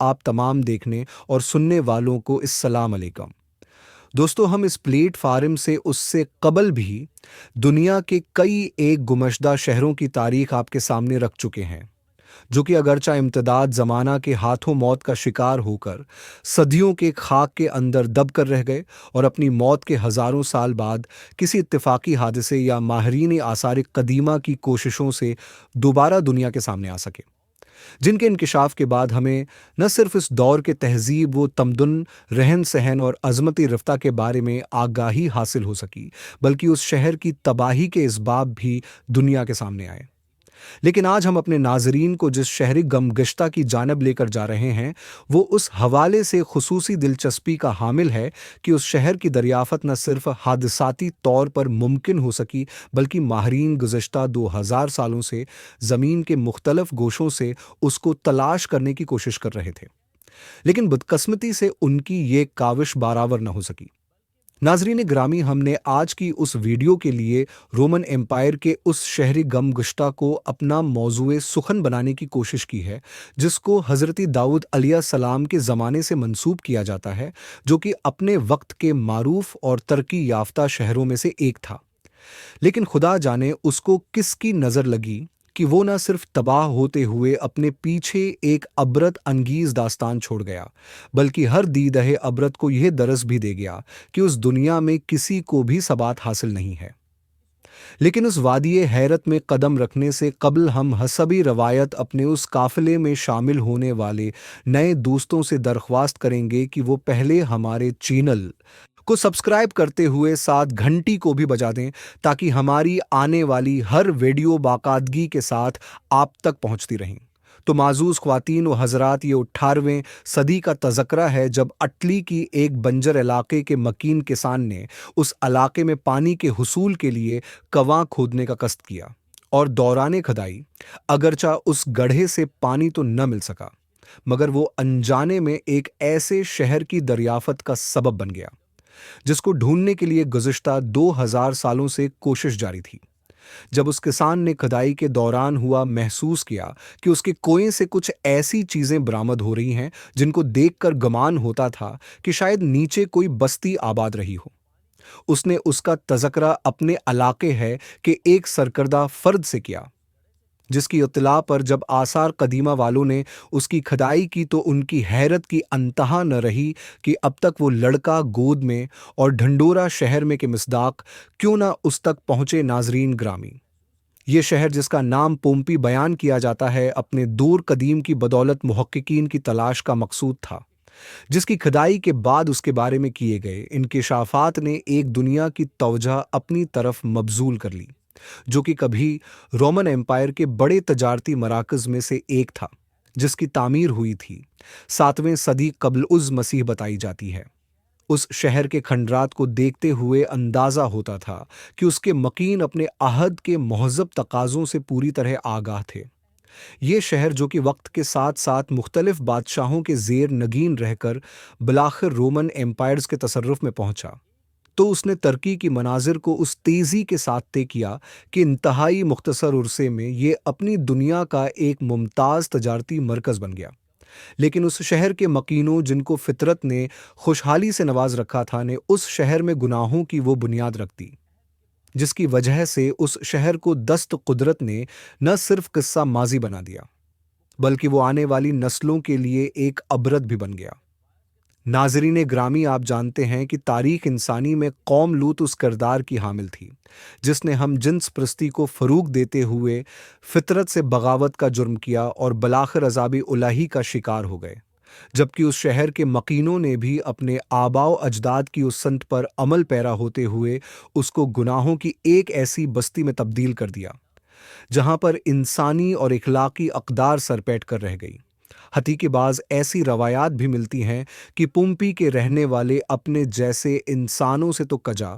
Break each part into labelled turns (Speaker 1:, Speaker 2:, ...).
Speaker 1: आप तमाम देखने और सुनने वालों को अस्सलाम अलैकुम। दोस्तों, हम इस प्लेटफ़ार्म से उससे कबल भी दुनिया के कई एक गुमशुदा शहरों की तारीख आपके सामने रख चुके हैं, जो कि अगरचा इम्तिदाद ज़माना के हाथों मौत का शिकार होकर सदियों के खाक के अंदर दब कर रह गए और अपनी मौत के हज़ारों साल बाद किसी इत्तेफाकी हादसे या माहिरीन आसार कदीमा की कोशिशों से दोबारा दुनिया के सामने आ सके, जिनके इंकिशाफ के बाद हमें न सिर्फ इस दौर के तहज़ीब व तमद्दुन, रहन-सहन और अज़मती रफ़्ता के बारे में आगाही हासिल हो सकी, बल्कि उस शहर की तबाही के इसबाब भी दुनिया के सामने आए। लेकिन आज हम अपने नाज़रीन को जिस शहरी गमगश्ता की जानब लेकर जा रहे हैं, वो उस हवाले से खुसूसी दिलचस्पी का हामिल है कि उस शहर की दरियाफ़त न सिर्फ हादसाती तौर पर मुमकिन हो सकी, बल्कि माहिरीन गुज़श्ता 2000 सालों से ज़मीन के मुख्तलिफ गोशों से उसको तलाश करने की कोशिश कर रहे थे। लेकिन बदकिस्मती से उनकी ये काविश बारावर न हो सकी। नाजरीन ग्रामी, हमने आज की उस वीडियो के लिए रोमन एम्पायर के उस शहरी गमगुश्ता को अपना मौज़ूए सुखन बनाने की कोशिश की है, जिसको हज़रती दाऊद अलैहिस्सलाम के ज़माने से मंसूब किया जाता है, जो कि अपने वक्त के मारूफ और तरक्की याफ्ता शहरों में से एक था। लेकिन खुदा जाने उसको किसकी नज़र लगी कि वो न सिर्फ तबाह होते हुए अपने पीछे एक अबरत अंगीज़ दास्तान छोड़ गया, बल्कि हर दीदहे अबरत को यह दरस भी दे गया कि उस दुनिया में किसी को भी सबात हासिल नहीं है। लेकिन उस वादिये हैरत में कदम रखने से कबल हम हसबी रवायत अपने उस काफ़िले में शामिल होने वाले नए दोस्तों से दरख्वास्त करेंगे कि वो पहले हमारे चैनल को सब्सक्राइब करते हुए साथ घंटी को भी बजा दें, ताकि हमारी आने वाली हर वीडियो बाकायदगी के साथ आप तक पहुंचती रहें। तो माज़ूज़ ख्वातीन व हज़रात, ये 18वीं सदी का तज़करा है जब अटली की एक बंजर इलाके के मकीन किसान ने उस इलाके में पानी के हुसूल के लिए कवां खोदने का कष्ट किया, और दौरान खदाई अगरचा उस गड्ढे से पानी तो न मिल सका, मगर वो अनजाने में एक ऐसे शहर की दरियाफत का सबब बन गया, जिसको ढूंढने के लिए गुज़िश्ता 2000 सालों से कोशिश जारी थी। जब उस किसान ने खुदाई के दौरान हुआ महसूस किया कि उसके कुएं से कुछ ऐसी चीजें बरामद हो रही हैं जिनको देखकर गुमान होता था कि शायद नीचे कोई बस्ती आबाद रही हो, उसने उसका तज़करा अपने इलाके है कि एक सरकर्दा फर्द से किया, जिसकी इत्तला पर जब आसार कदीमा वालों ने उसकी खदाई की तो उनकी हैरत की अंतहा न रही कि अब तक वो लड़का गोद में और ढंडोरा शहर में के मिस्दाक क्यों ना उस तक पहुंचे। नाजरीन ग्रामी, ये शहर जिसका नाम पोम्पी बयान किया जाता है, अपने दूर कदीम की बदौलत मुहक्किकीन की तलाश का मकसूद था, जिसकी खुदाई के बाद उसके बारे में किए गए इंकिशाफात ने एक दुनिया की तवज्जो अपनी तरफ मबजूल कर ली, जो कि कभी रोमन एम्पायर के बड़े तजारती मराकज़ में से एक था, जिसकी तामीर हुई थी 7वें सदी कब्ल उज़ मसीह बताई जाती है। उस शहर के खंडरात को देखते हुए अंदाज़ा होता था कि उसके मकीन अपने अहद के महज़ब तकाज़ों से पूरी तरह आगाह थे। ये शहर, जो कि वक्त के साथ साथ मुख्तलिफ बादशाहों के ज़ेर नगीन रहकर बिलाखिर रोमन एम्पायर्स के तसर्रुफ़ में पहुंचा, तो उसने तरक्की की मनाजिर को उस तेज़ी के साथ तय किया कि इंतहाई मुख्तसर उरसे में ये अपनी दुनिया का एक मुमताज़ तजारती मरकज़ बन गया। लेकिन उस शहर के मकीनों, जिनको फितरत ने खुशहाली से नवाज रखा था, ने उस शहर में गुनाहों की वो बुनियाद रख दी, जिसकी वजह से उस शहर को दस्त कुदरत ने न सिर्फ किस्सा माजी बना दिया, बल्कि वो आने वाली नस्लों के लिए एक अबरत भी बन गया। नाजरीन ग्रामी, आप जानते हैं कि तारीख इंसानी में कौम लूत उस किरदार की हामिल थी, जिसने हम जिन्स प्रस्ती को फ़रूग देते हुए फितरत से बगावत का जुर्म किया और बलाखिर अज़ाबी उलाही का शिकार हो गए, जबकि उस शहर के मकीनों ने भी अपने आबाओ अजदाद की उस संत पर अमल पैरा होते हुए उसको गुनाहों की एक ऐसी बस्ती में तब्दील कर दिया, जहां पर इंसानी और इखलाकी अक़दार सरपैट कर रह गई। हकीकतबाज़ ऐसी रवायात भी मिलती हैं कि पुम्पी के रहने वाले अपने जैसे इंसानों से तो कजा,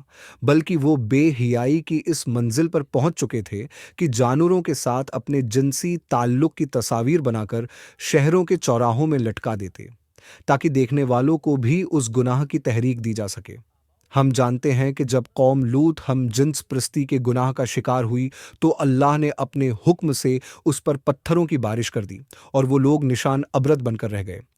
Speaker 1: बल्कि वो बेहियाई की इस मंजिल पर पहुंच चुके थे कि जानवरों के साथ अपने जिनसी ताल्लुक की तस्वीर बनाकर शहरों के चौराहों में लटका देते, ताकि देखने वालों को भी उस गुनाह की तहरीक दी जा सके। हम जानते हैं कि जब कौम लूत हम जिन्स प्रस्ती के गुनाह का शिकार हुई, तो अल्लाह ने अपने हुक्म से उस पर पत्थरों की बारिश कर दी और वो लोग निशान अबरत बनकर रह गए,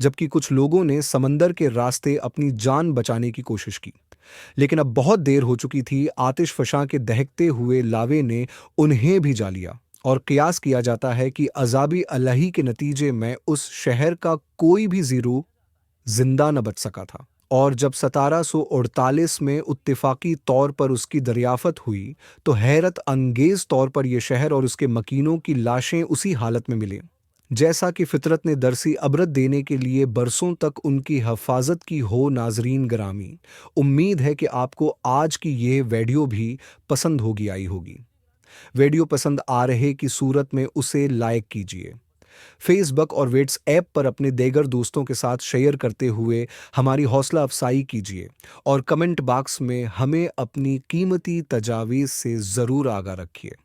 Speaker 1: जबकि कुछ लोगों ने समंदर के रास्ते अपनी जान बचाने की कोशिश की। लेकिन अब बहुत देर हो चुकी थी, आतिश फशां के दहकते हुए लावे ने उन्हें भी जा लिया और कयास किया जाता है कि अज़ाबी अलही के नतीजे में उस शहर का कोई भी ज़ीरू जिंदा न बच सका था। और जब 1748 में इत्तेफाकी तौर पर उसकी दरियाफत हुई, तो हैरत अंगेज तौर पर यह शहर और उसके मकीनों की लाशें उसी हालत में मिली जैसा कि फितरत ने दरसी अबरत देने के लिए बरसों तक उनकी हफाजत की हो। नाजरीन ग्रामी, उम्मीद है कि आपको आज की यह वीडियो भी पसंद होगी आई होगी। वीडियो पसंद आ रहे की सूरत में उसे लाइक कीजिए। फेसबुक और व्हाट्सएप पर अपने देगर दोस्तों के साथ शेयर करते हुए हमारी हौसला अफसाई कीजिए और कमेंट बॉक्स में हमें अपनी कीमती तजावीज़ से ज़रूर आगाह रखिए।